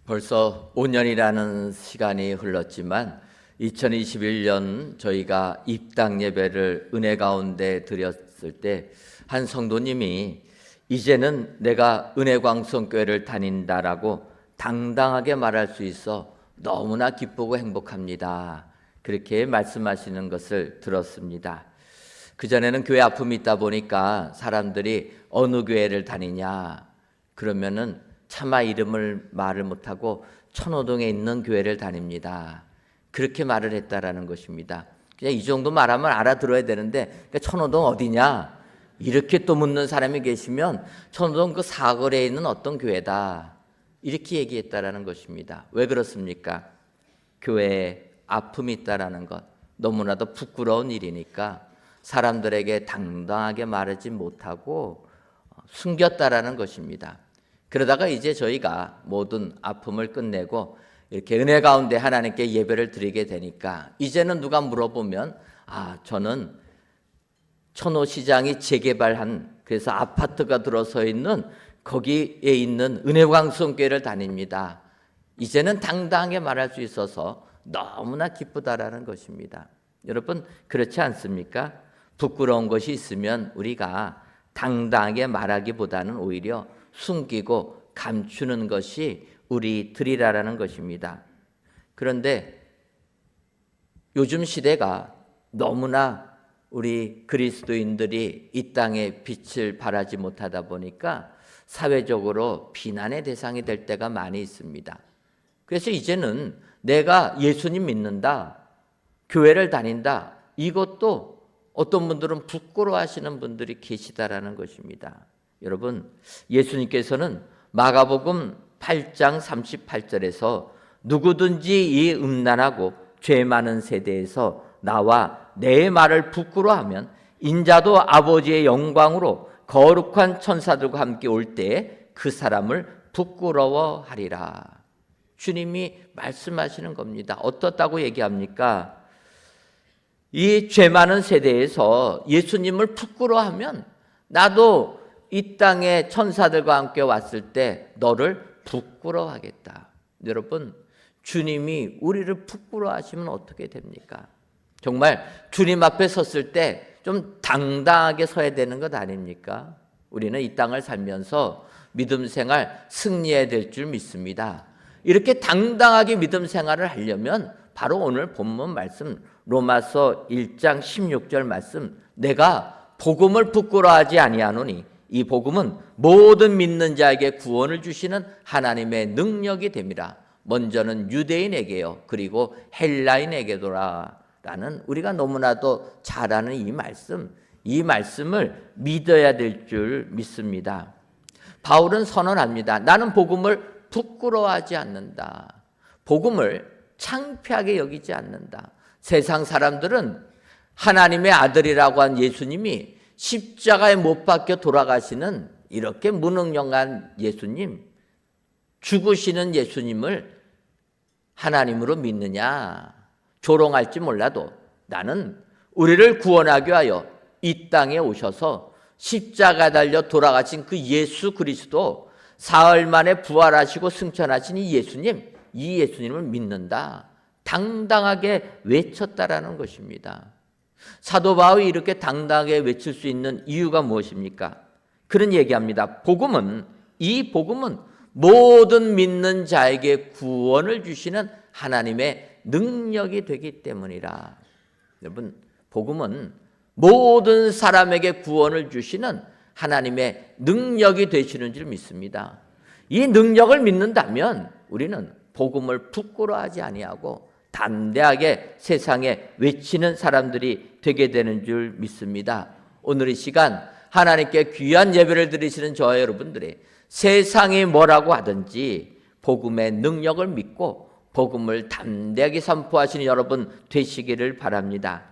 벌써 5년이라는 시간이 흘렀지만 2021년 저희가 입당 예배를 은혜 가운데 드렸을 때 한 성도님이 이제는 내가 은혜광성교회를 다닌다라고 당당하게 말할 수 있어 너무나 기쁘고 행복합니다. 그렇게 말씀하시는 것을 들었습니다. 그전에는 교회 아픔이 있다 보니까 사람들이 어느 교회를 다니냐 그러면은 차마 이름을 말을 못하고 천호동에 있는 교회를 다닙니다. 그렇게 말을 했다라는 것입니다. 그냥 이 정도 말하면 알아들어야 되는데 그러니까 천호동 어디냐 이렇게 또 묻는 사람이 계시면 천호동 그 사거리에 있는 어떤 교회다 이렇게 얘기했다라는 것입니다. 왜 그렇습니까? 교회에 아픔이 있다라는 것 너무나도 부끄러운 일이니까 사람들에게 당당하게 말하지 못하고 숨겼다라는 것입니다. 그러다가 이제 저희가 모든 아픔을 끝내고 이렇게 은혜 가운데 하나님께 예배를 드리게 되니까 이제는 누가 물어보면 저는 천호시장이 재개발한 그래서 아파트가 들어서 있는 거기에 있는 은혜광성교회를 다닙니다. 이제는 당당하게 말할 수 있어서 너무나 기쁘다라는 것입니다. 여러분 그렇지 않습니까? 부끄러운 것이 있으면 우리가 당당하게 말하기보다는 오히려 숨기고 감추는 것이 우리들이라는 것입니다. 그런데 요즘 시대가 너무나 우리 그리스도인들이 이 땅에 빛을 발하지 못하다 보니까 사회적으로 비난의 대상이 될 때가 많이 있습니다. 그래서 이제는 내가 예수님 믿는다, 교회를 다닌다, 이것도 어떤 분들은 부끄러워하시는 분들이 계시다라는 것입니다. 여러분, 예수님께서는 마가복음 8장 38절에서 누구든지 이 음란하고 죄 많은 세대에서 나와 내 말을 부끄러워하면 인자도 아버지의 영광으로 거룩한 천사들과 함께 올 때에 그 사람을 부끄러워하리라. 주님이 말씀하시는 겁니다. 어떻다고 얘기합니까? 이 죄 많은 세대에서 예수님을 부끄러워하면 나도 이 땅에 천사들과 함께 왔을 때 너를 부끄러워하겠다. 여러분, 주님이 우리를 부끄러워하시면 어떻게 됩니까? 정말 주님 앞에 섰을 때 좀 당당하게 서야 되는 것 아닙니까? 우리는 이 땅을 살면서 믿음 생활 승리해야 될 줄 믿습니다. 이렇게 당당하게 믿음 생활을 하려면 바로 오늘 본문 말씀 로마서 1장 16절 말씀 내가 복음을 부끄러워하지 아니하노니 이 복음은 모든 믿는 자에게 구원을 주시는 하나님의 능력이 됨이라. 먼저는 유대인에게요 그리고 헬라인에게도라 라는 우리가 너무나도 잘 아는 이 말씀을 믿어야 될 줄 믿습니다. 바울은 선언합니다. 나는 복음을 부끄러워하지 않는다. 복음을 창피하게 여기지 않는다. 세상 사람들은 하나님의 아들이라고 한 예수님이 십자가에 못 박혀 돌아가시는 이렇게 무능력한 예수님, 죽으시는 예수님을 하나님으로 믿느냐? 조롱할지 몰라도 나는 우리를 구원하기 위하여 이 땅에 오셔서 십자가 달려 돌아가신 그 예수 그리스도 사흘 만에 부활하시고 승천하신 이 예수님을 믿는다. 당당하게 외쳤다라는 것입니다. 사도 바울이 이렇게 당당하게 외칠 수 있는 이유가 무엇입니까? 그런 얘기합니다. 이 복음은 모든 믿는 자에게 구원을 주시는 하나님의 능력이 되기 때문이라. 여러분, 복음은 모든 사람에게 구원을 주시는 하나님의 능력이 되시는 줄 믿습니다. 이 능력을 믿는다면 우리는 복음을 부끄러워하지 아니하고 담대하게 세상에 외치는 사람들이 되게 되는 줄 믿습니다. 오늘 이 시간 하나님께 귀한 예배를 드리시는 저와 여러분들이 세상이 뭐라고 하든지 복음의 능력을 믿고 복음을 담대하게 선포하시는 여러분 되시기를 바랍니다.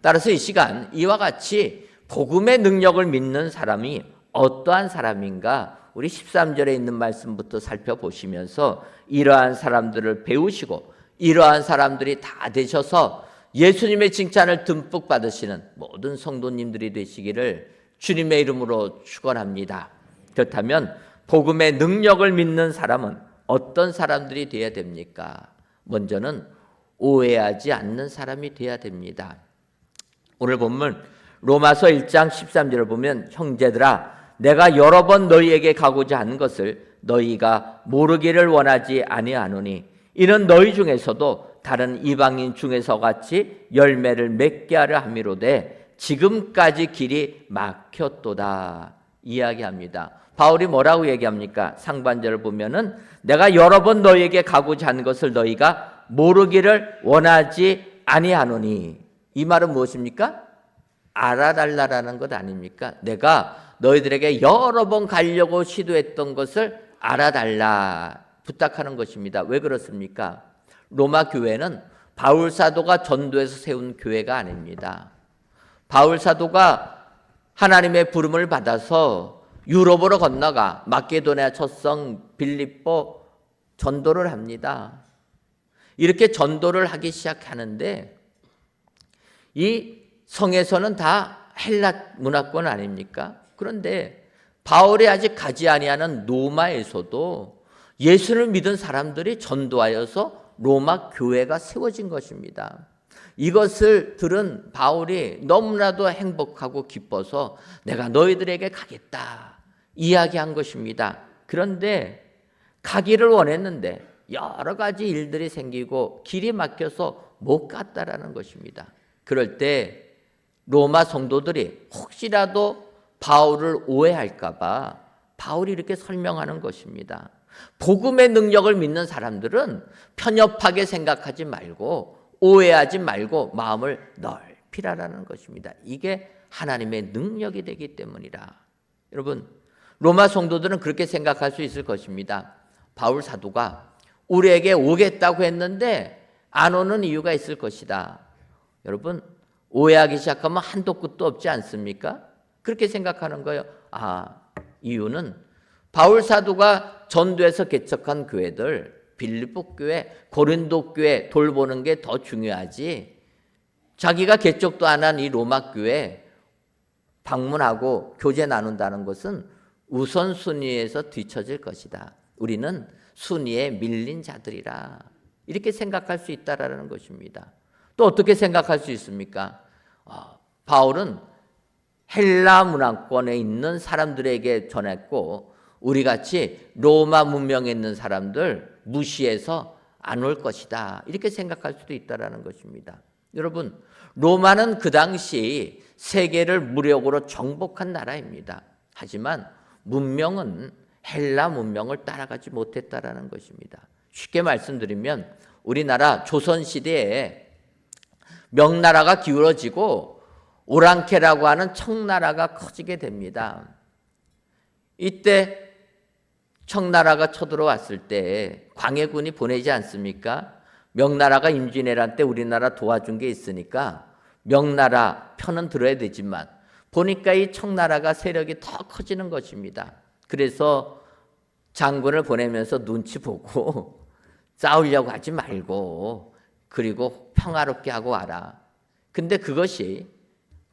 따라서 이 시간 이와 같이 복음의 능력을 믿는 사람이 어떠한 사람인가 우리 13절에 있는 말씀부터 살펴보시면서 이러한 사람들을 배우시고 이러한 사람들이 다 되셔서 예수님의 칭찬을 듬뿍 받으시는 모든 성도님들이 되시기를 주님의 이름으로 축원합니다. 그렇다면 복음의 능력을 믿는 사람은 어떤 사람들이 되어야 됩니까? 먼저는 오해하지 않는 사람이 되어야 됩니다. 오늘 본문 로마서 1장 13절을 보면 형제들아 내가 여러 번 너희에게 가고자 하는 것을 너희가 모르기를 원하지 아니하노니 이는 너희 중에서도 다른 이방인 중에서 같이 열매를 맺게 하려 함이로되 지금까지 길이 막혔도다 이야기합니다. 바울이 뭐라고 얘기합니까? 상반절을 보면은 내가 여러 번 너희에게 가고자 하는 것을 너희가 모르기를 원하지 아니하노니 이 말은 무엇입니까? 알아달라라는 것 아닙니까? 내가 너희들에게 여러 번 가려고 시도했던 것을 알아달라 부탁하는 것입니다. 왜 그렇습니까? 로마 교회는 바울 사도가 전도해서 세운 교회가 아닙니다. 바울 사도가 하나님의 부름을 받아서 유럽으로 건너가 마케도니아 첫성 빌립보 전도를 합니다. 이렇게 전도를 하기 시작하는데 이 성에서는 다 헬라 문화권 아닙니까? 그런데 바울이 아직 가지 아니하는 로마에서도 예수를 믿은 사람들이 전도하여서 로마 교회가 세워진 것입니다. 이것을 들은 바울이 너무나도 행복하고 기뻐서 내가 너희들에게 가겠다 이야기한 것입니다. 그런데 가기를 원했는데 여러 가지 일들이 생기고 길이 막혀서 못 갔다라는 것입니다. 그럴 때 로마 성도들이 혹시라도 바울을 오해할까 봐 바울이 이렇게 설명하는 것입니다. 복음의 능력을 믿는 사람들은 편협하게 생각하지 말고 오해하지 말고 마음을 넓히라라는 것입니다. 이게 하나님의 능력이 되기 때문이라. 여러분, 로마 성도들은 그렇게 생각할 수 있을 것입니다. 바울 사도가 우리에게 오겠다고 했는데 안 오는 이유가 있을 것이다. 여러분, 오해하기 시작하면 한도 끝도 없지 않습니까? 그렇게 생각하는 거예요. 이유는 바울 사도가 전도해서 개척한 교회들, 빌립보 교회, 고린도 교회 돌보는 게 더 중요하지. 자기가 개척도 안 한 이 로마 교회 방문하고 교제 나눈다는 것은 우선순위에서 뒤처질 것이다. 우리는 순위에 밀린 자들이라. 이렇게 생각할 수 있다라는 것입니다. 또 어떻게 생각할 수 있습니까? 바울은 헬라 문화권에 있는 사람들에게 전했고 우리같이 로마 문명에 있는 사람들 무시해서 안 올 것이다. 이렇게 생각할 수도 있다는 것입니다. 여러분, 로마는 그 당시 세계를 무력으로 정복한 나라입니다. 하지만 문명은 헬라 문명을 따라가지 못했다는 것입니다. 쉽게 말씀드리면 우리나라 조선시대에 명나라가 기울어지고 오랑캐라고 하는 청나라가 커지게 됩니다. 이때 청나라가 쳐들어왔을 때 광해군이 보내지 않습니까? 명나라가 임진왜란 때 우리나라 도와준 게 있으니까 명나라 편은 들어야 되지만 보니까 이 청나라가 세력이 더 커지는 것입니다. 그래서 장군을 보내면서 눈치 보고 싸우려고 하지 말고 그리고 평화롭게 하고 와라. 근데 그것이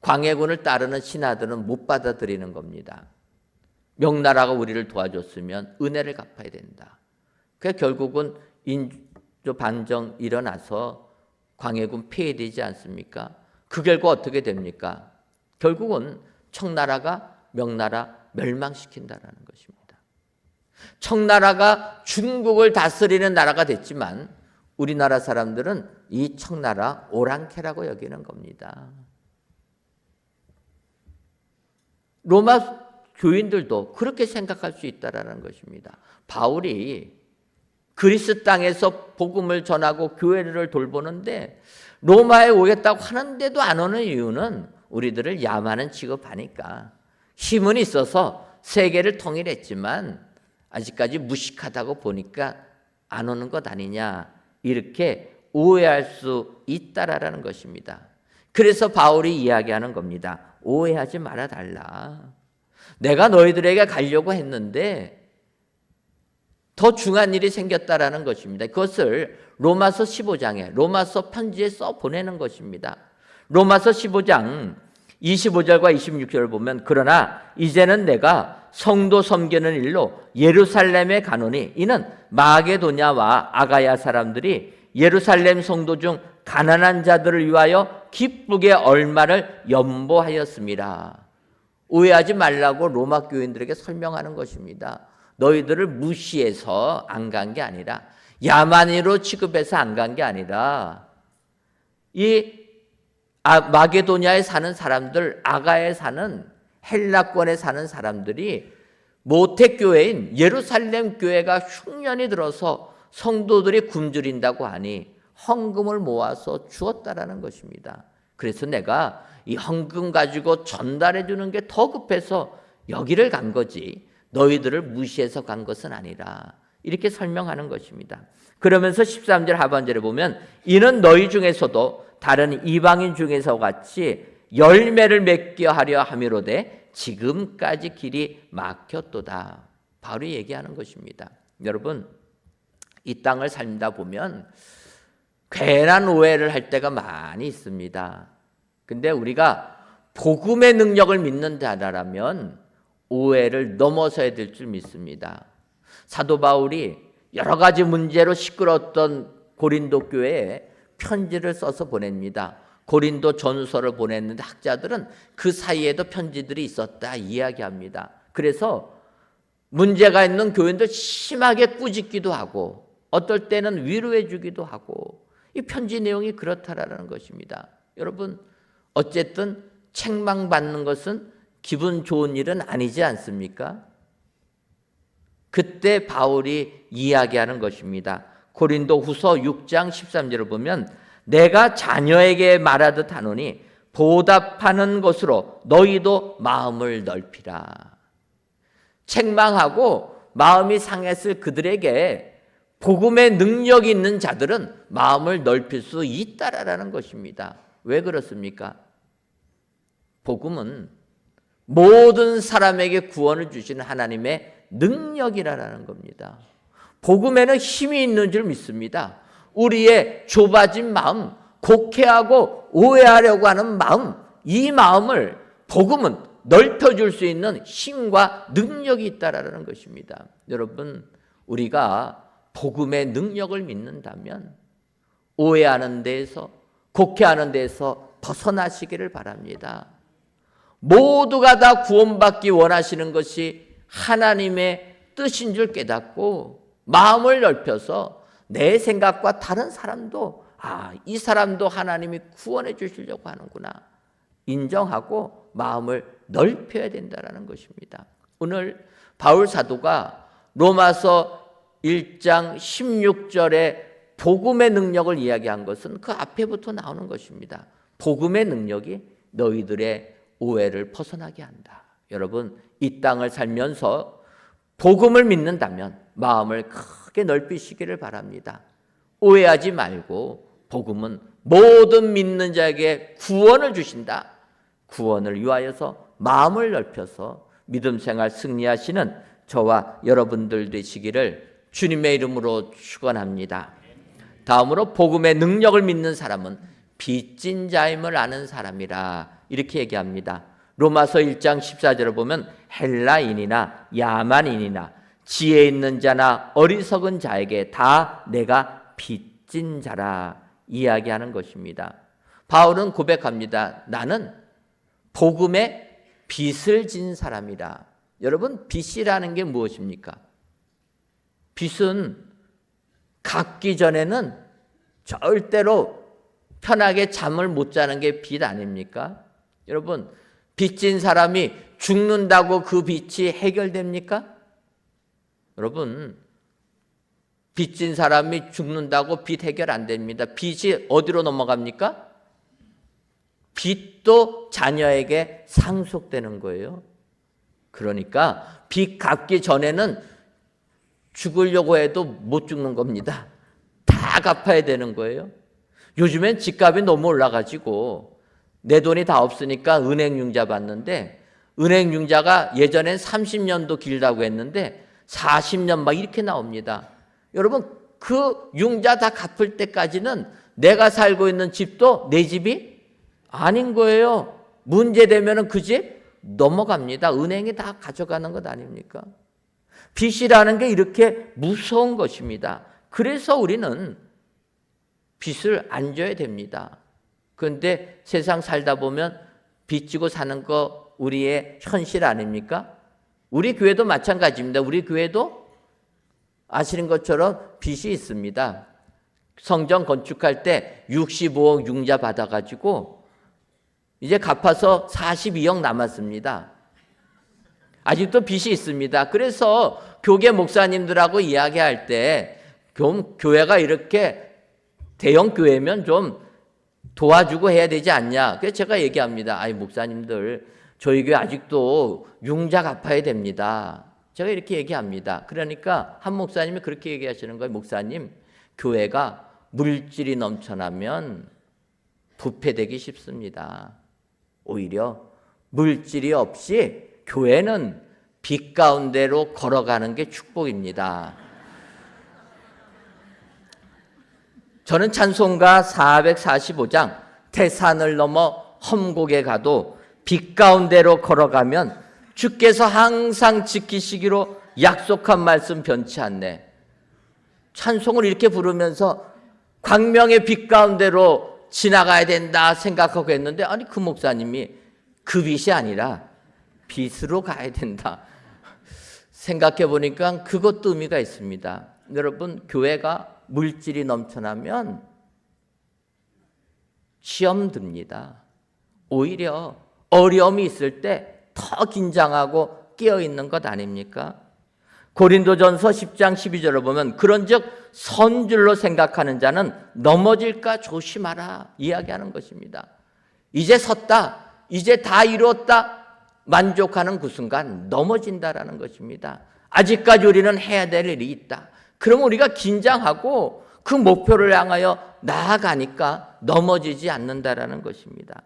광해군을 따르는 신하들은 못 받아들이는 겁니다. 명나라가 우리를 도와줬으면 은혜를 갚아야 된다. 그래서 결국은 인조 반정 일어나서 광해군 폐해되지 않습니까? 그 결과 어떻게 됩니까? 결국은 청나라가 명나라 멸망시킨다는 것입니다. 청나라가 중국을 다스리는 나라가 됐지만 우리나라 사람들은 이 청나라 오랑캐라고 여기는 겁니다. 로마 교인들도 그렇게 생각할 수 있다는 것입니다. 바울이 그리스 땅에서 복음을 전하고 교회를 돌보는데 로마에 오겠다고 하는데도 안 오는 이유는 우리들을 야만은 취급하니까 힘은 있어서 세계를 통일했지만 아직까지 무식하다고 보니까 안 오는 것 아니냐 이렇게 오해할 수 있다라는 것입니다. 그래서 바울이 이야기하는 겁니다. 오해하지 말아달라. 내가 너희들에게 가려고 했는데 더 중요한 일이 생겼다라는 것입니다. 그것을 로마서 15장에 로마서 편지에 써 보내는 것입니다. 로마서 15장 25절과 26절을 보면 그러나 이제는 내가 성도 섬기는 일로 예루살렘에 가노니 이는 마게도냐와 아가야 사람들이 예루살렘 성도 중 가난한 자들을 위하여 기쁘게 얼마를 연보하였습니다. 오해하지 말라고 로마 교인들에게 설명하는 것입니다. 너희들을 무시해서 안 간 게 아니라, 야만인으로 취급해서 안 간 게 아니라, 이 마게도냐에 사는 사람들, 아가에 사는 헬라권에 사는 사람들이 모태교회인 예루살렘 교회가 흉년이 들어서 성도들이 굶주린다고 하니 헌금을 모아서 주었다라는 것입니다. 그래서 내가 이 헌금 가지고 전달해 주는 게 더 급해서 여기를 간 거지 너희들을 무시해서 간 것은 아니라, 이렇게 설명하는 것입니다. 그러면서 13절 하반절에 보면 이는 너희 중에서도 다른 이방인 중에서 같이 열매를 맺게 하려 함이로되 지금까지 길이 막혔도다. 바로 얘기하는 것입니다. 여러분, 이 땅을 살다 보면 괜한 오해를 할 때가 많이 있습니다. 근데 우리가 복음의 능력을 믿는 자라면 오해를 넘어서야 될 줄 믿습니다. 사도 바울이 여러 가지 문제로 시끄러웠던 고린도 교회에 편지를 써서 보냅니다. 고린도 전서를 보냈는데 학자들은 그 사이에도 편지들이 있었다 이야기합니다. 그래서 문제가 있는 교인들 심하게 꾸짖기도 하고 어떨 때는 위로해 주기도 하고, 이 편지 내용이 그렇다라는 것입니다. 여러분, 어쨌든 책망받는 것은 기분 좋은 일은 아니지 않습니까? 그때 바울이 이야기하는 것입니다. 고린도 후서 6장 13절을 보면 내가 자녀에게 말하듯 하노니 보답하는 것으로 너희도 마음을 넓히라. 책망하고 마음이 상했을 그들에게 복음의 능력이 있는 자들은 마음을 넓힐 수 있다라는 것입니다. 왜 그렇습니까? 복음은 모든 사람에게 구원을 주시는 하나님의 능력이라는 겁니다. 복음에는 힘이 있는 줄 믿습니다. 우리의 좁아진 마음, 곡해하고 오해하려고 하는 마음, 이 마음을 복음은 넓혀줄 수 있는 힘과 능력이 있다라는 것입니다. 여러분, 우리가 복음의 능력을 믿는다면 오해하는 데에서, 곡해하는 데에서 벗어나시기를 바랍니다. 모두가 다 구원받기 원하시는 것이 하나님의 뜻인 줄 깨닫고 마음을 넓혀서 내 생각과 다른 사람도 이 사람도 하나님이 구원해 주시려고 하는구나 인정하고 마음을 넓혀야 된다는 것입니다. 오늘 바울 사도가 로마서 1장 16절에 복음의 능력을 이야기한 것은 그 앞에부터 나오는 것입니다. 복음의 능력이 너희들의 오해를 벗어나게 한다. 여러분, 이 땅을 살면서 복음을 믿는다면 마음을 크게 넓히시기를 바랍니다. 오해하지 말고 복음은 모든 믿는 자에게 구원을 주신다. 구원을 위하여서 마음을 넓혀서 믿음 생활 승리하시는 저와 여러분들 되시기를 주님의 이름으로 축원합니다. 다음으로 복음의 능력을 믿는 사람은 빚진 자임을 아는 사람이라 이렇게 얘기합니다. 로마서 1장 14절을 보면 헬라인이나 야만인이나 지혜 있는 자나 어리석은 자에게 다 내가 빚진 자라 이야기하는 것입니다. 바울은 고백합니다. 나는 복음의 빚을 진 사람이라. 여러분, 빚이라는 게 무엇입니까? 빚은 갚기 전에는 절대로 편하게 잠을 못 자는 게 빚 아닙니까? 여러분, 빚진 사람이 죽는다고 그 빚이 해결됩니까? 여러분, 빚진 사람이 죽는다고 빚 해결 안 됩니다. 빚이 어디로 넘어갑니까? 빚도 자녀에게 상속되는 거예요. 그러니까 빚 갚기 전에는 죽으려고 해도 못 죽는 겁니다. 다 갚아야 되는 거예요. 요즘엔 집값이 너무 올라가지고 내 돈이 다 없으니까 은행융자 받는데, 은행융자가 예전엔 30년도 길다고 했는데 40년 막 이렇게 나옵니다. 여러분, 그 융자 다 갚을 때까지는 내가 살고 있는 집도 내 집이 아닌 거예요. 문제되면은 그 집 넘어갑니다. 은행이 다 가져가는 것 아닙니까? 빚이라는 게 이렇게 무서운 것입니다. 그래서 우리는 빚을 안 져야 됩니다. 그런데 세상 살다 보면 빚 지고 사는 거 우리의 현실 아닙니까? 우리 교회도 마찬가지입니다. 우리 교회도 아시는 것처럼 빚이 있습니다. 성전 건축할 때 65억 융자 받아가지고 이제 갚아서 42억 남았습니다. 아직도 빚이 있습니다. 그래서 교계 목사님들하고 이야기할 때 교회가 이렇게 대형 교회면 좀 도와주고 해야 되지 않냐. 그래서 제가 얘기합니다. 아이 목사님들 저희 교회 아직도 융자 갚아야 됩니다. 제가 이렇게 얘기합니다. 그러니까 한 목사님이 그렇게 얘기하시는 거예요. 목사님, 교회가 물질이 넘쳐나면 부패되기 쉽습니다. 오히려 물질이 없이 교회는 빛 가운데로 걸어가는 게 축복입니다. 저는 찬송가 445장 태산을 넘어 험곡에 가도 빛 가운데로 걸어가면 주께서 항상 지키시기로 약속한 말씀 변치 않네. 찬송을 이렇게 부르면서 광명의 빛 가운데로 지나가야 된다 생각하고 했는데 아니 그 목사님이 그 빛이 아니라 빛으로 가야 된다. 생각해 보니까 그것도 의미가 있습니다. 여러분 교회가 물질이 넘쳐나면 시험 듭니다. 오히려 어려움이 있을 때 더 긴장하고 깨어있는 것 아닙니까? 고린도전서 10장 12절을 보면 그런즉 선줄로 생각하는 자는 넘어질까 조심하라 이야기하는 것입니다. 이제 섰다. 이제 다 이루었다. 만족하는 그 순간 넘어진다라는 것입니다. 아직까지 우리는 해야 될 일이 있다. 그럼 우리가 긴장하고 그 목표를 향하여 나아가니까 넘어지지 않는다라는 것입니다.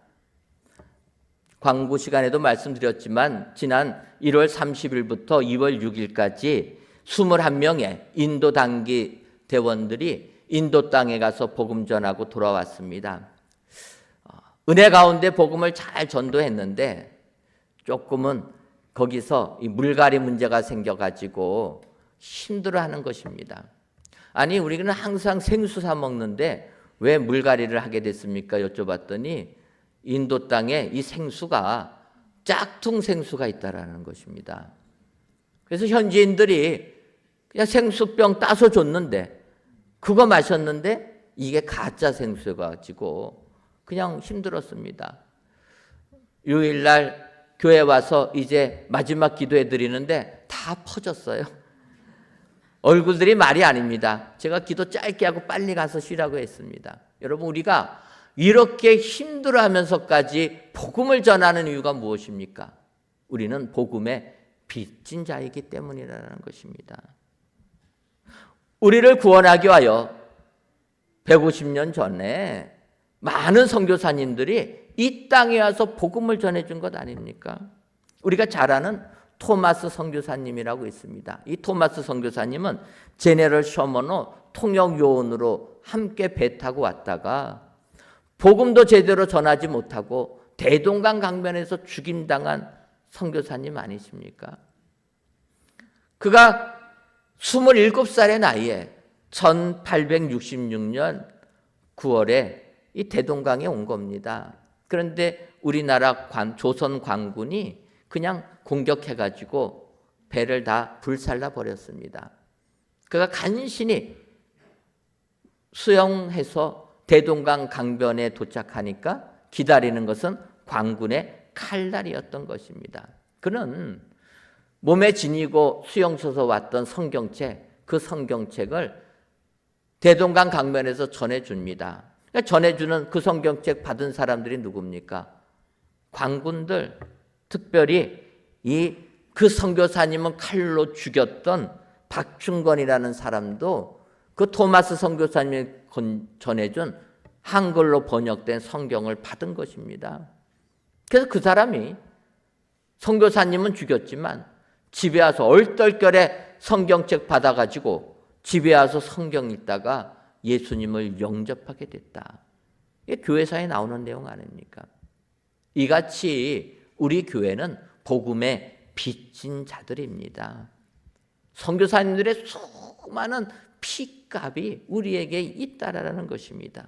광고 시간에도 말씀드렸지만 지난 1월 30일부터 2월 6일까지 21명의 인도 단기 대원들이 인도 땅에 가서 복음 전하고 돌아왔습니다. 은혜 가운데 복음을 잘 전도했는데 조금은 거기서 이 물갈이 문제가 생겨가지고 힘들어하는 것입니다. 아니 우리는 항상 생수 사 먹는데 왜 물갈이를 하게 됐습니까? 여쭤봤더니 인도 땅에 이 생수가 짝퉁 생수가 있다라는 것입니다. 그래서 현지인들이 그냥 생수병 따서 줬는데 그거 마셨는데 이게 가짜 생수여가지고 그냥 힘들었습니다. 요일날 교회 와서 이제 마지막 기도해 드리는데 다 퍼졌어요. 얼굴들이 말이 아닙니다. 제가 기도 짧게 하고 빨리 가서 쉬라고 했습니다. 여러분 우리가 이렇게 힘들어하면서까지 복음을 전하는 이유가 무엇입니까? 우리는 복음의 빚진 자이기 때문이라는 것입니다. 우리를 구원하기 위하여 150년 전에 많은 선교사님들이 이 땅에 와서 복음을 전해준 것 아닙니까? 우리가 잘 아는 토마스 선교사님이라고 있습니다. 이 토마스 선교사님은 제네럴 셔먼호 통역 요원으로 함께 배 타고 왔다가 복음도 제대로 전하지 못하고 대동강 강변에서 죽임당한 선교사님 아니십니까? 그가 27살의 나이에 1866년 9월에 이 대동강에 온 겁니다. 그런데 우리나라 조선 관군이 그냥 공격해가지고 배를 다 불살라 버렸습니다. 그가 간신히 수영해서 대동강 강변에 도착하니까 기다리는 것은 관군의 칼날이었던 것입니다. 그는 몸에 지니고 수영서서 왔던 성경책, 그 성경책을 대동강 강변에서 전해줍니다. 그러니까 전해주는 그 성경책 받은 사람들이 누굽니까? 관군들, 특별히 그 선교사님은 칼로 죽였던 박충건이라는 사람도 그 토마스 선교사님이 전해준 한글로 번역된 성경을 받은 것입니다. 그래서 그 사람이 선교사님은 죽였지만 집에 와서 얼떨결에 성경책 받아가지고 집에 와서 성경 읽다가 예수님을 영접하게 됐다. 이게 교회사에 나오는 내용 아닙니까? 이같이 우리 교회는 복음의 빚진 자들입니다. 선교사님들의 수많은 피값이 우리에게 있다라는 것입니다.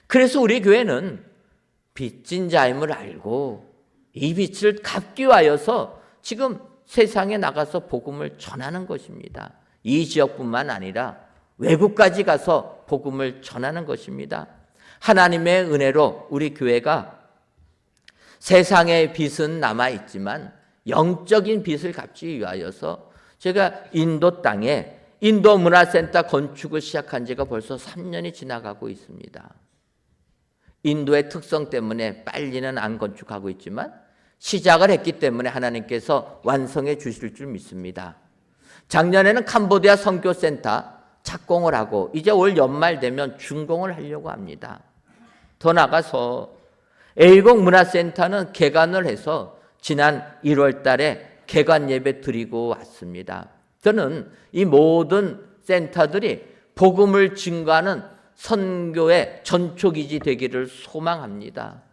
그래서 우리 교회는 빚진 자임을 알고 이 빚을 갚기 위하여서 지금 세상에 나가서 복음을 전하는 것입니다. 이 지역뿐만 아니라 외국까지 가서 복음을 전하는 것입니다. 하나님의 은혜로 우리 교회가 세상의 빚은 남아있지만 영적인 빚을 갚기 위하여서 제가 인도 땅에 인도 문화센터 건축을 시작한 지가 벌써 3년이 지나가고 있습니다. 인도의 특성 때문에 빨리는 안 건축하고 있지만 시작을 했기 때문에 하나님께서 완성해 주실 줄 믿습니다. 작년에는 캄보디아 선교센터 착공을 하고 이제 올 연말 되면 준공을 하려고 합니다. 더 나가서 A국 문화센터는 개관을 해서 지난 1월 달에 개관 예배 드리고 왔습니다. 저는 이 모든 센터들이 복음을 증거하는 선교의 전초기지 되기를 소망합니다.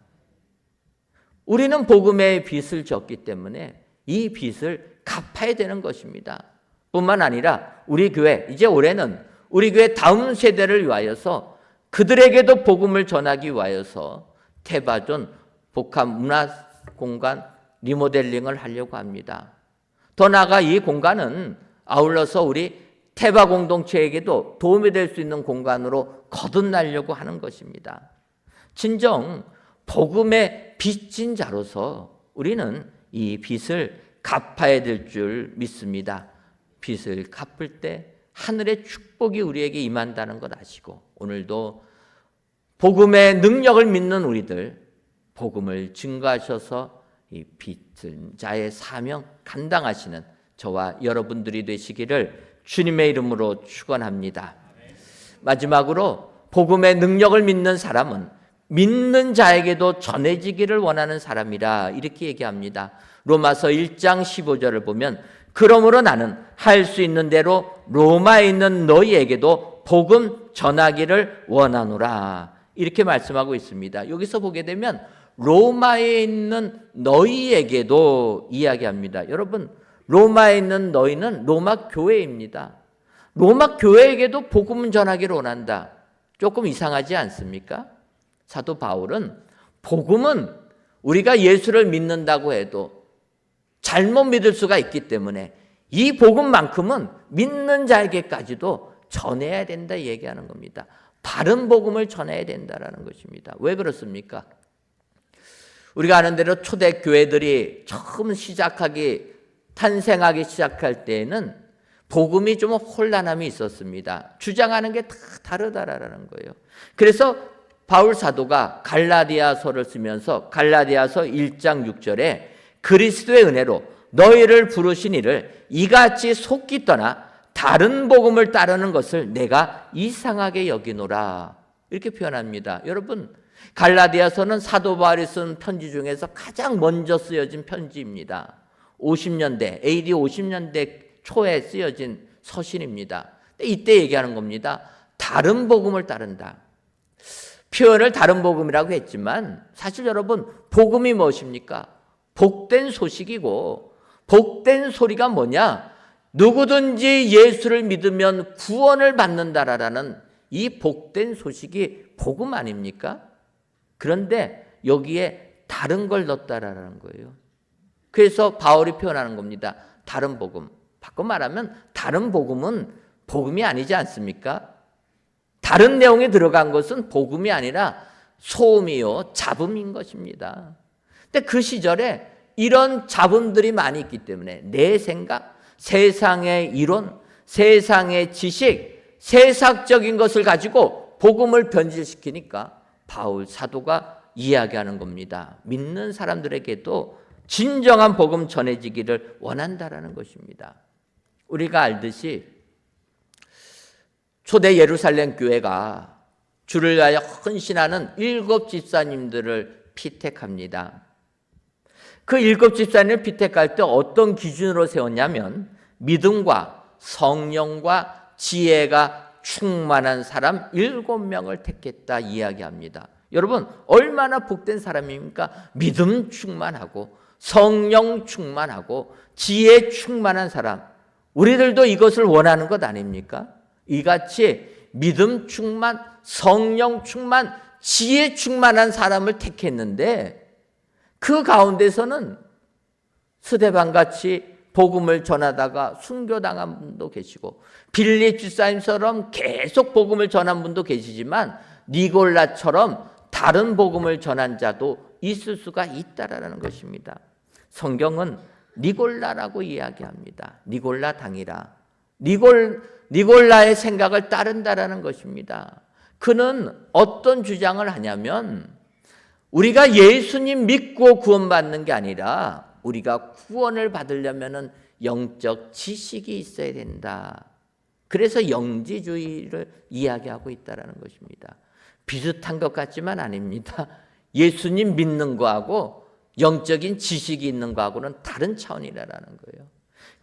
우리는 복음의 빚을 졌기 때문에 이 빚을 갚아야 되는 것입니다. 뿐만 아니라 우리 교회, 이제 올해는 우리 교회 다음 세대를 위하여서 그들에게도 복음을 전하기 위하여서 태바존 복합 문화공간 리모델링을 하려고 합니다. 더 나아가 이 공간은 아울러서 우리 태바 공동체에게도 도움이 될 수 있는 공간으로 거듭나려고 하는 것입니다. 진정 복음의 빚진 자로서 우리는 이 빚을 갚아야 될 줄 믿습니다. 빚을 갚을 때 하늘의 축복이 우리에게 임한다는 것 아시고 오늘도 복음의 능력을 믿는 우리들 복음을 증거하셔서 이 빚진 자의 사명 감당하시는 저와 여러분들이 되시기를 주님의 이름으로 축원합니다. 마지막으로 복음의 능력을 믿는 사람은 믿는 자에게도 전해지기를 원하는 사람이라 이렇게 얘기합니다. 로마서 1장 15절을 보면 그러므로 나는 할 수 있는 대로 로마에 있는 너희에게도 복음 전하기를 원하노라 이렇게 말씀하고 있습니다. 여기서 보게 되면 로마에 있는 너희에게도 이야기합니다. 여러분 로마에 있는 너희는 로마 교회입니다. 로마 교회에게도 복음을 전하기를 원한다. 조금 이상하지 않습니까? 사도 바울은 복음은 우리가 예수를 믿는다고 해도 잘못 믿을 수가 있기 때문에 이 복음만큼은 믿는 자에게까지도 전해야 된다 얘기하는 겁니다. 바른 복음을 전해야 된다는 것입니다. 왜 그렇습니까? 우리가 아는 대로 초대교회들이 처음 탄생하기 시작할 때에는 복음이 좀 혼란함이 있었습니다. 주장하는 게 다 다르다라는 거예요. 그래서 바울 사도가 갈라디아서를 쓰면서 갈라디아서 1장 6절에 그리스도의 은혜로 너희를 부르신 이를 이같이 속기 떠나 다른 복음을 따르는 것을 내가 이상하게 여기노라 이렇게 표현합니다. 여러분 갈라디아서는 사도 바울이 쓴 편지 중에서 가장 먼저 쓰여진 편지입니다. 50년대 AD 50년대 초에 쓰여진 서신입니다. 이때 얘기하는 겁니다. 다른 복음을 따른다. 표현을 다른 복음이라고 했지만 사실 여러분 복음이 무엇입니까? 복된 소식이고 복된 소리가 뭐냐? 누구든지 예수를 믿으면 구원을 받는다라는 이 복된 소식이 복음 아닙니까? 그런데 여기에 다른 걸 넣었다라는 거예요. 그래서 바울이 표현하는 겁니다. 다른 복음. 바꿔 말하면 다른 복음은 복음이 아니지 않습니까? 다른 내용이 들어간 것은 복음이 아니라 소음이요 잡음인 것입니다. 근데 그 시절에 이런 잡음들이 많이 있기 때문에 내 생각, 세상의 이론, 세상의 지식, 세상적인 것을 가지고 복음을 변질시키니까 바울 사도가 이야기하는 겁니다. 믿는 사람들에게도 진정한 복음 전해지기를 원한다라는 것입니다. 우리가 알듯이 초대 예루살렘 교회가 주를 위하여 헌신하는 7 집사님들을 피택합니다. 그 7 집사님을 피택할 때 어떤 기준으로 세웠냐면 믿음과 성령과 지혜가 충만한 사람 7명을 택했다 이야기합니다. 여러분 얼마나 복된 사람입니까? 믿음 충만하고 성령 충만하고 지혜 충만한 사람. 우리들도 이것을 원하는 것 아닙니까? 이같이 믿음 충만, 성령 충만, 지혜 충만한 사람을 택했는데 그 가운데서는 스데반같이 복음을 전하다가 순교당한 분도 계시고 빌립 집사님처럼 계속 복음을 전한 분도 계시지만 니골라처럼 다른 복음을 전한 자도 있을 수가 있다라는 것입니다. 성경은 니골라라고 이야기합니다. 니골라 당이라. 니골라의 생각을 따른다라는 것입니다. 그는 어떤 주장을 하냐면 우리가 예수님 믿고 구원받는 게 아니라 우리가 구원을 받으려면 영적 지식이 있어야 된다. 그래서 영지주의를 이야기하고 있다는 것입니다. 비슷한 것 같지만 아닙니다. 예수님 믿는 거하고 영적인 지식이 있는 거하고는 다른 차원이라는 거예요.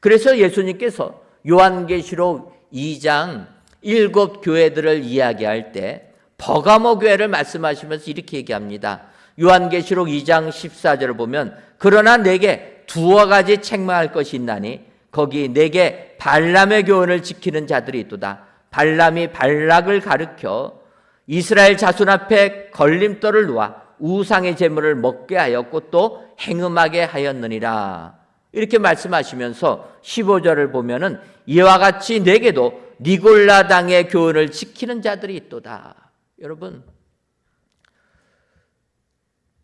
그래서 예수님께서 요한계시록 2장 7 교회들을 이야기할 때 버가모 교회를 말씀하시면서 이렇게 얘기합니다. 요한계시록 2장 14절을 보면 그러나 내게 두어 가지 책망할 것이 있나니 거기 내게 발람의 교훈을 지키는 자들이 있도다. 발람이 발락을 가르켜 이스라엘 자손 앞에 걸림돌을 놓아 우상의 제물을 먹게 하였고 또 행음하게 하였느니라. 이렇게 말씀하시면서 15절을 보면은 이와 같이 내게도 니골라 당의 교훈을 지키는 자들이 있도다. 여러분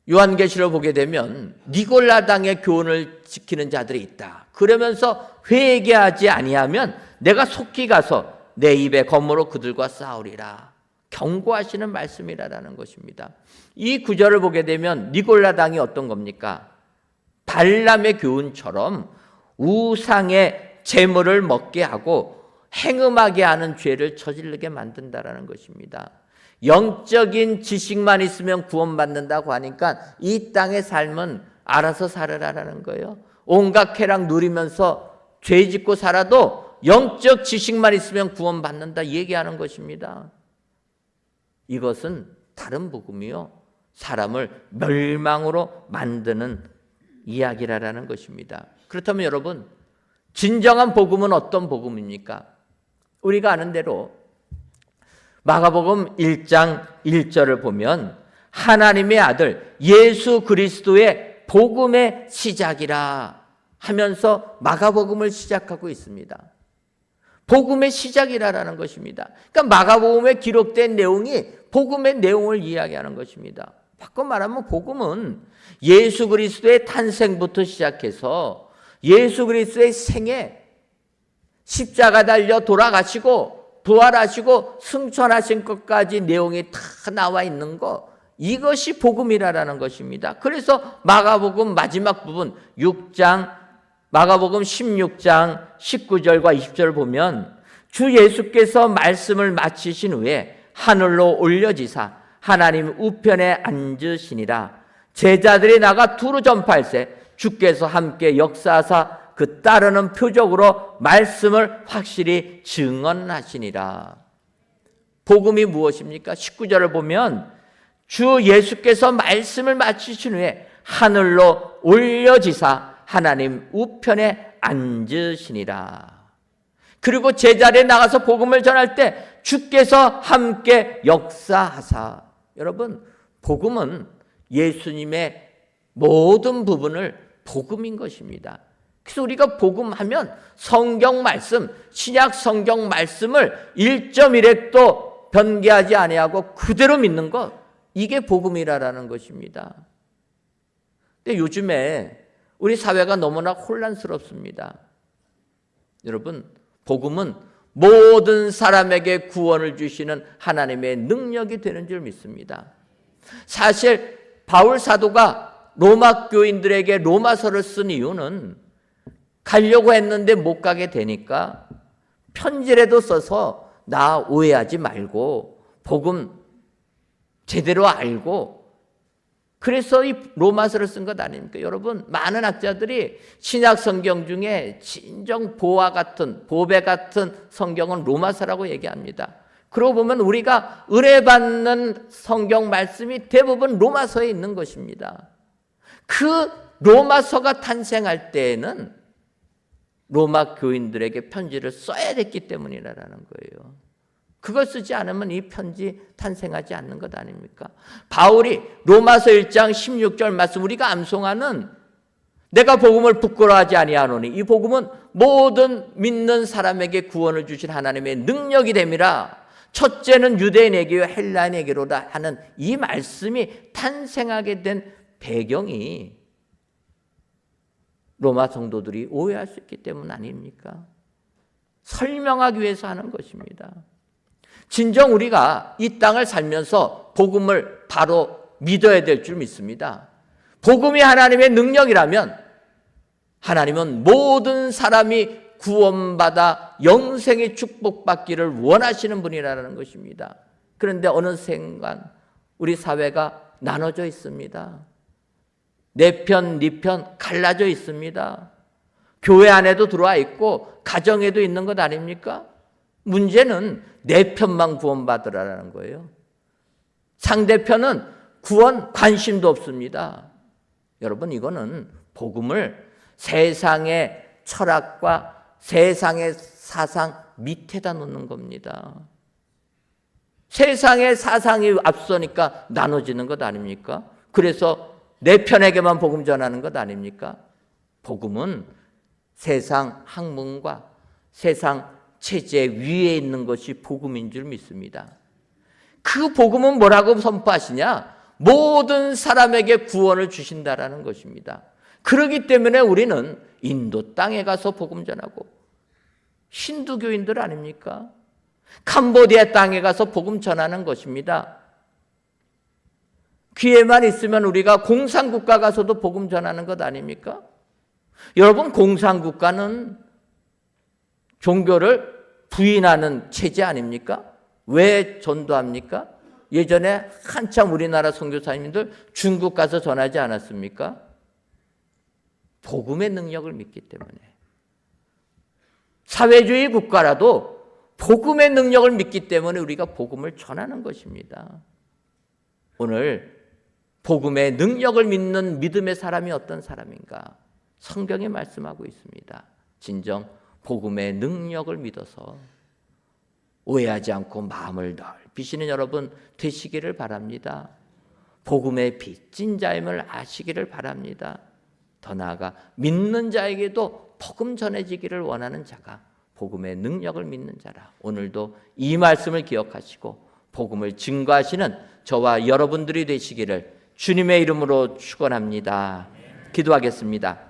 요한계시를 보게 되면 니골라 당의 교훈을 지키는 자들이 있다. 그러면서 회개하지 아니하면 내가 속히 가서 내 입에 검으로 그들과 싸우리라. 경고하시는 말씀이라는 것입니다. 이 구절을 보게 되면 니골라 당이 어떤 겁니까? 발람의 교훈처럼 우상의 제물을 먹게 하고 행음하게 하는 죄를 저지르게 만든다라는 것입니다. 영적인 지식만 있으면 구원받는다고 하니까 이 땅의 삶은 알아서 살으라는 거예요. 온갖 쾌락 누리면서 죄 짓고 살아도 영적 지식만 있으면 구원받는다 얘기하는 것입니다. 이것은 다른 복음이요. 사람을 멸망으로 만드는 이야기라는 것입니다. 그렇다면 여러분, 진정한 복음은 어떤 복음입니까? 우리가 아는 대로 마가복음 1장 1절을 보면 하나님의 아들 예수 그리스도의 복음의 시작이라 하면서 마가복음을 시작하고 있습니다. 복음의 시작이라는 것입니다. 그러니까 마가복음에 기록된 내용이 복음의 내용을 이야기하는 것입니다. 바꿔 말하면 복음은 예수 그리스도의 탄생부터 시작해서 예수 그리스도의 생애, 십자가 달려 돌아가시고 부활하시고 승천하신 것까지 내용이 다 나와 있는 거, 이것이 복음이라는 것입니다. 그래서 마가복음 마지막 부분 6장, 마가복음 16장 19절과 20절을 보면 주 예수께서 말씀을 마치신 후에 하늘로 올려지사 하나님 우편에 앉으시니라. 제자들이 나가 두루 전파할세 주께서 함께 역사하사 그 따르는 표적으로 말씀을 확실히 증언하시니라. 복음이 무엇입니까? 19절을 보면 주 예수께서 말씀을 마치신 후에 하늘로 올려지사 하나님 우편에 앉으시니라. 그리고 제자리에 나가서 복음을 전할 때 주께서 함께 역사하사. 여러분, 복음은 예수님의 모든 부분을 복음인 것입니다. 그래서 우리가 복음하면 성경 말씀, 신약 성경 말씀을 1.1획도 변개하지 아니하고 그대로 믿는 것, 이게 복음이라는 것입니다. 근데 요즘에 우리 사회가 너무나 혼란스럽습니다. 여러분, 복음은 모든 사람에게 구원을 주시는 하나님의 능력이 되는 줄 믿습니다. 사실 바울 사도가 로마 교인들에게 로마서를 쓴 이유는 가려고 했는데 못 가게 되니까 편지라도 써서 나 오해하지 말고 복음 제대로 알고, 그래서 이 로마서를 쓴 것 아닙니까? 여러분, 많은 학자들이 신약 성경 중에 진정 보와 같은, 보배 같은 성경은 로마서라고 얘기합니다. 그러고 보면 우리가 은혜받는 성경 말씀이 대부분 로마서에 있는 것입니다. 그 로마서가 탄생할 때에는 로마 교인들에게 편지를 써야 됐기 때문이라는 거예요. 그걸 쓰지 않으면 이 편지 탄생하지 않는 것 아닙니까? 바울이 로마서 1장 16절 말씀 우리가 암송하는 내가 복음을 부끄러워하지 아니하노니 이 복음은 모든 믿는 사람에게 구원을 주신 하나님의 능력이 됨이라. 첫째는 유대인에게요 헬라인에게로다 하는 이 말씀이 탄생하게 된 배경이 로마 성도들이 오해할 수 있기 때문 아닙니까? 설명하기 위해서 하는 것입니다. 진정 우리가 이 땅을 살면서 복음을 바로 믿어야 될 줄 믿습니다. 복음이 하나님의 능력이라면 하나님은 모든 사람이 구원받아 영생의 축복받기를 원하시는 분이라는 것입니다. 그런데 어느 순간 우리 사회가 나눠져 있습니다. 내 편, 네 편 갈라져 있습니다. 교회 안에도 들어와 있고 가정에도 있는 것 아닙니까? 문제는 내 편만 구원받으라는 거예요. 상대편은 구원 관심도 없습니다. 여러분 이거는 복음을 세상의 철학과 세상의 사상 밑에다 놓는 겁니다. 세상의 사상이 앞서니까 나눠지는 것 아닙니까? 그래서 내 편에게만 복음 전하는 것 아닙니까? 복음은 세상 학문과 세상 체제 위에 있는 것이 복음인 줄 믿습니다. 그 복음은 뭐라고 선포하시냐? 모든 사람에게 구원을 주신다라는 것입니다. 그렇기 때문에 우리는 인도 땅에 가서 복음 전하고 힌두교인들 아닙니까? 캄보디아 땅에 가서 복음 전하는 것입니다. 기회만 있으면 우리가 공산국가 가서도 복음 전하는 것 아닙니까? 여러분 공산국가는 종교를 부인하는 체제 아닙니까? 왜 전도합니까? 예전에 한참 우리나라 선교사님들 중국 가서 전하지 않았습니까? 복음의 능력을 믿기 때문에. 사회주의 국가라도 복음의 능력을 믿기 때문에 우리가 복음을 전하는 것입니다. 오늘 복음의 능력을 믿는 믿음의 사람이 어떤 사람인가? 성경에 말씀하고 있습니다. 진정 복음의 능력을 믿어서 오해하지 않고 마음을 넓히시는 여러분 되시기를 바랍니다. 복음의 빚진 자임을 아시기를 바랍니다. 더 나아가 믿는 자에게도 복음 전해지기를 원하는 자가 복음의 능력을 믿는 자라. 오늘도 이 말씀을 기억하시고 복음을 증거하시는 저와 여러분들이 되시기를 주님의 이름으로 축원합니다. 기도하겠습니다.